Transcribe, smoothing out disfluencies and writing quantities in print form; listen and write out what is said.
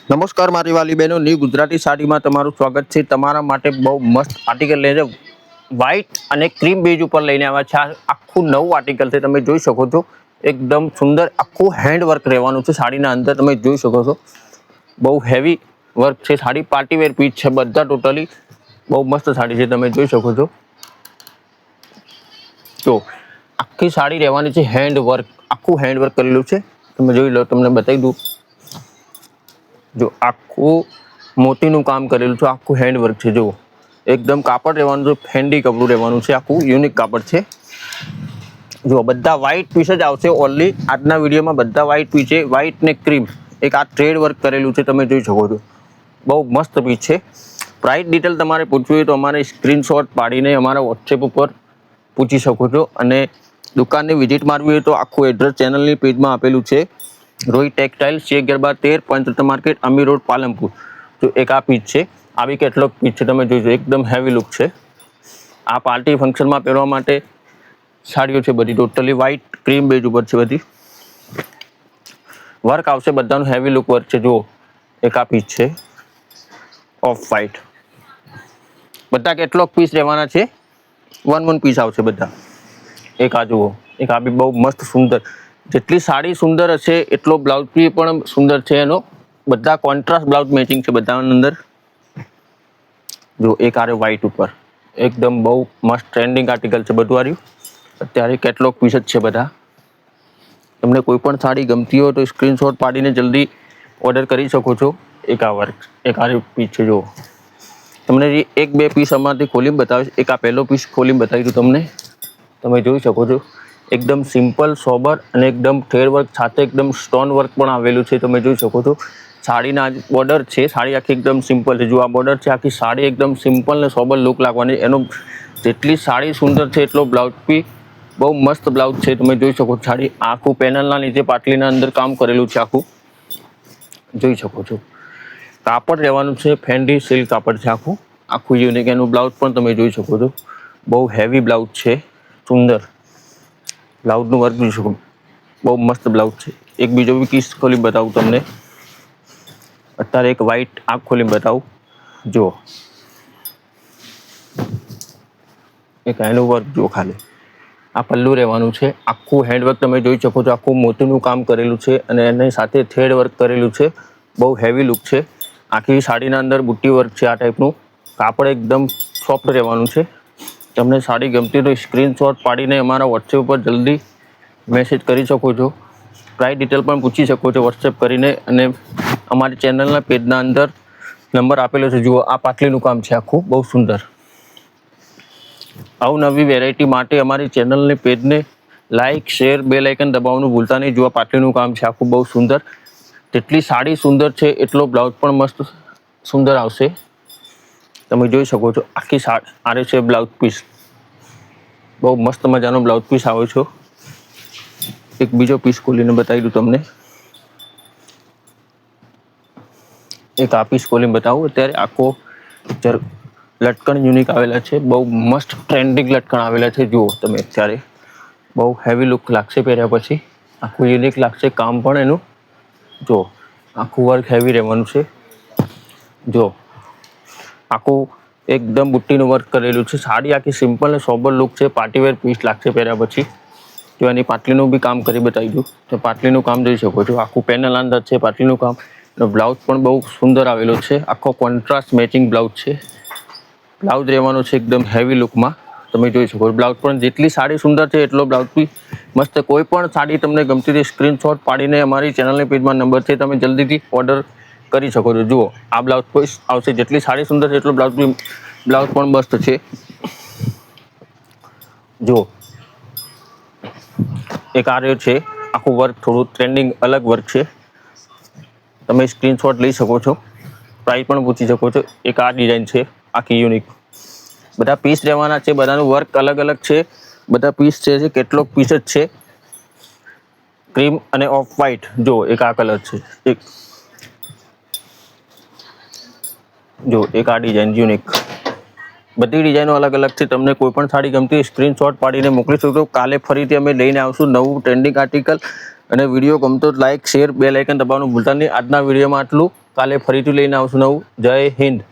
નમસ્કાર મારી વાલી બહેનો, ની ગુજરાતી સાડીમાં તમારું સ્વાગત છે। તમારા માટે બહુ મસ્ત આર્ટિકલ લઈને વ્હાઇટ અને ક્રીમ બેજ ઉપર લઈને આવ્યા છે। આ આખું નવું આર્ટિકલ છે, તમે જોઈ શકો છો। એકદમ સુંદર આખું હેન્ડ વર્ક રહેવાનું છે સાડીના અંદર, તમે જોઈ શકો છો। બહુ હેવી વર્ક છે, સાડી પાર્ટીવેર પીસ છે બધા ટોટલી। બહુ મસ્ત સાડી છે, તમે જોઈ શકો છો। તો આખી સાડી રહેવાની છે હેન્ડ વર્ક, આખું હેન્ડ વર્ક કરેલું છે। તમે જોઈ લો, તમને બતાવી દઉં। જો આખું મોતીનું કામ કરેલું છે, આખું હેન્ડ વર્ક છે। જો એકદમ કાપડ રહેવાનું છે, ફેન્ડી કપડું રહેવાનું છે, આખું યુનિક કાપડ છે। જો બધા વ્હાઇટ પીસ જ આવશે ઓનલી આજના વિડીયોમાં, બધા વ્હાઇટ પીસ છે, વ્હાઇટ ને ક્રીમ। એક આ થ્રેડ વર્ક કરેલું છે, તમે જોઈ શકો છો। બહુ મસ્ત પીસ છે। પ્રાઇસ ડિટેલ તમારે પૂછવી હોય તો અમારે સ્ક્રીનશોટ પાડીને અમારા વોટ્સએપ ઉપર પૂછી શકો છો। અને દુકાનની વિઝિટ મારવી હોય તો આખું એડ્રેસ ચેનલની પેજમાં આપેલું છે। રોહિત ટેક્સટાઇલ, શેખ ગરબા 13, પંચરત્ન માર્કેટ, અમી રોડ, પાલનપુર। તો એક આ પીસ છે, આવી કેટલોક પીસ છે, તમે જોઈજો। એકદમ હેવી લુક છે। આ પાર્ટી ફંક્શનમાં પહેરવા માટે સાડીઓ છે બધી ટોટલી વ્હાઇટ ક્રીમ બેજ ઉપર છે બધી। વર્ક આવશે બધાનું, હેવી લુક વર્ક છે। જુઓ એક આ પીસ છે ઓફ વ્હાઇટ। બધા કેટલોક પીસ રહેવાના છે, વન પીસ આવશે બધા। એક આ જુઓ, એક આ બી બહુ મસ્ત સુંદર। જેટલી સાડી સુંદર હશે એટલો બ્લાઉઝ પીસ પણ સુંદર છે એનો। બધા કોન્ટ્રાસ્ટ બ્લાઉઝ મેચિંગ છે બધાની અંદર। જો એક આ વ્હાઇટ ઉપર એકદમ બહુ મસ્ત ટ્રેન્ડિંગ આર્ટિકલ છે બધું આવ્યું। અત્યારે કેટલોક પીસ જ છે બધા। તમને કોઈ પણ સાડી ગમતી હોય તો સ્ક્રીનશોટ પાડીને જલ્દી ઓર્ડર કરી શકો છો। એક આ વર્ક, એક આ પીસ છે। જુઓ તમને એક બે પીસ અમારાથી ખોલીને બતાવીશ। એક આ પહેલો પીસ ખોલીને બતાવી દઉં તમને, તમે જોઈ શકો છો। એકદમ સિમ્પલ સોબર અને એકદમ થ્રેડ વર્ક સાથે એકદમ સ્ટોન વર્ક પણ આવેલું છે, તમે જોઈ શકો છો। સાડીના બોર્ડર છે, સાડી આખી એકદમ સિમ્પલ છે। જો આ બોર્ડર છે, આખી સાડી એકદમ સિમ્પલ ને સોબર લુક લાગવાની। એનો જેટલી સાડી સુંદર છે એટલો બ્લાઉઝ પી બહુ મસ્ત બ્લાઉઝ છે, તમે જોઈ શકો છો। સાડી આખું પેનલના નીચે પાટલીના અંદર કામ કરેલું છે, આખું જોઈ શકો છો। કાપડ રહેવાનું છે ફેન્ડી સિલ્ક કાપડ છે, આખું આખું યુનિક। એનું બ્લાઉઝ પણ તમે જોઈ શકો છો। બહુ હેવી બ્લાઉઝ છે, સુંદર બ્લાઉઝનું વર્ક જોઈ શકો। બહુ મસ્ત બ્લાઉઝ છે। એક બીજો બી પીસ ખોલી બતાવું તમને। અત્યારે એક વ્હાઇટ આંખ ખોલીને બતાવું, જુઓ એક એનું વર્ક જુઓ ખાલી। આ પલ્લું રહેવાનું છે, આખું હેન્ડવર્ક તમે જોઈ શકો છો। આખું મોતીનું કામ કરેલું છે અને એની સાથે થ્રેડ વર્ક કરેલું છે। બહુ હેવી લુક છે। આખી સાડીના અંદર બુટ્ટી વર્ક છે આ ટાઈપનું। કાપડ એકદમ સોફ્ટ રહેવાનું છે। તમને સાડી ગમતી તો સ્ક્રીનશોટ પાડીને અમારા વોટ્સએપ ઉપર જલ્દી મેસેજ કરી શકો છો। પ્રાઇસ ડિટેલ પણ પૂછી શકો છો વોટ્સએપ કરીને। અને અમારી ચેનલના પેજના અંદર નંબર આપેલો છે। જુઓ આ પાટલીનું કામ છે આખું, બહુ સુંદર। અવનવી વેરાયટી માટે અમારી ચેનલની પેજને લાઇક, શેર, બેલ આઇકન દબાવવાનું ભૂલતા નહીં। જુઓ પાટલીનું કામ છે આખું, બહુ સુંદર। જેટલી સાડી સુંદર છે એટલો બ્લાઉઝ પણ મસ્ત સુંદર આવશે, તમે જોઈ શકો છો। આખી આરે છે બ્લાઉઝ પીસ, બહુ મસ્ત મજાનો બ્લાઉઝ પીસ આવે છે। એક બીજો પીસ ખોલીને બતાવી દઉં તમને। એક આ પીસ ખોલીને બતાવું। અત્યારે આખો લટકણ યુનિક આવેલા છે, બહુ મસ્ત ટ્રેન્ડિંગ લટકણ આવેલા છે। જુઓ તમે અત્યારે બહુ હેવી લુક લાગશે પહેર્યા પછી, આખું યુનિક લાગશે કામ પણ એનું। જો આખું વર્ક હેવી રહેવાનું છે। જો આખું એકદમ બુટ્ટીનું વર્ક કરેલું છે। સાડી આખી સિમ્પલ ને સોબર લુક છે, પાર્ટીવેર પીસ લાગશે પહેર્યા પછી। જો એની પાટલીનું બી કામ કરી બતાવી દઉં તો પાટલીનું કામ જોઈ શકો છો। આખું પેનલ અંદર છે પાટલીનું કામ। બ્લાઉઝ પણ બહુ સુંદર આવેલો છે, આખો કોન્ટ્રાસ્ટ મેચિંગ બ્લાઉઝ છે। બ્લાઉઝ રહેવાનો છે એકદમ હેવી લુકમાં, તમે જોઈ શકો છો। બ્લાઉઝ પણ જેટલી સાડી સુંદર છે એટલો બ્લાઉઝ બી મસ્ત। કોઈ પણ સાડી તમને ગમતી હતી સ્ક્રીનશોટ પાડીને અમારી ચેનલની પેજમાં નંબર છે, તમે જલ્દીથી ઓર્ડર કરી શકો છો। જુઓ આ બ્લાઉઝ પીસ આવશે, જેટલી સાડી સુંદર છે એટલો બ્લાઉઝ પણ મસ્ત છે। જુઓ એક આ રહ્યો છે આખું વર્ક, થોડું ટ્રેન્ડિંગ અલગ વર્ક છે, તમે સ્ક્રીનશોટ લઈ શકો છો। પ્રાઇસ પણ પૂછી શકો છો। એક આ ડિઝાઇન છે આખી યુનિક। બધા પીસ રહેવાના છે, બધાનું વર્ક અલગ અલગ છે। બધા પીસ છે કેટલોક પીસ જ છે, ક્રીમ અને ઓફ વ્હાઇટ। જો એક આ કલર છે, જો એક આ ડિઝાઇન યુનિક। બધી ડિઝાઇનો અલગ અલગ છે, તમને કોઈ પણ સાડી ગમતી સ્ક્રીનશોટ પાડીને મોકલી શકો છો। કાલે ફરીથી અમે લઈને આવશું નવું ટ્રેન્ડિંગ આર્ટિકલ। અને વિડીયો ગમતો લાઇક, શેર, બેલ આઇકન દબાવવાનું ભૂલતા નહીં। આજના વિડીયોમાં આટલું। કાલે ફરીથી લઈને આવશું નવું. જય હિન્દ.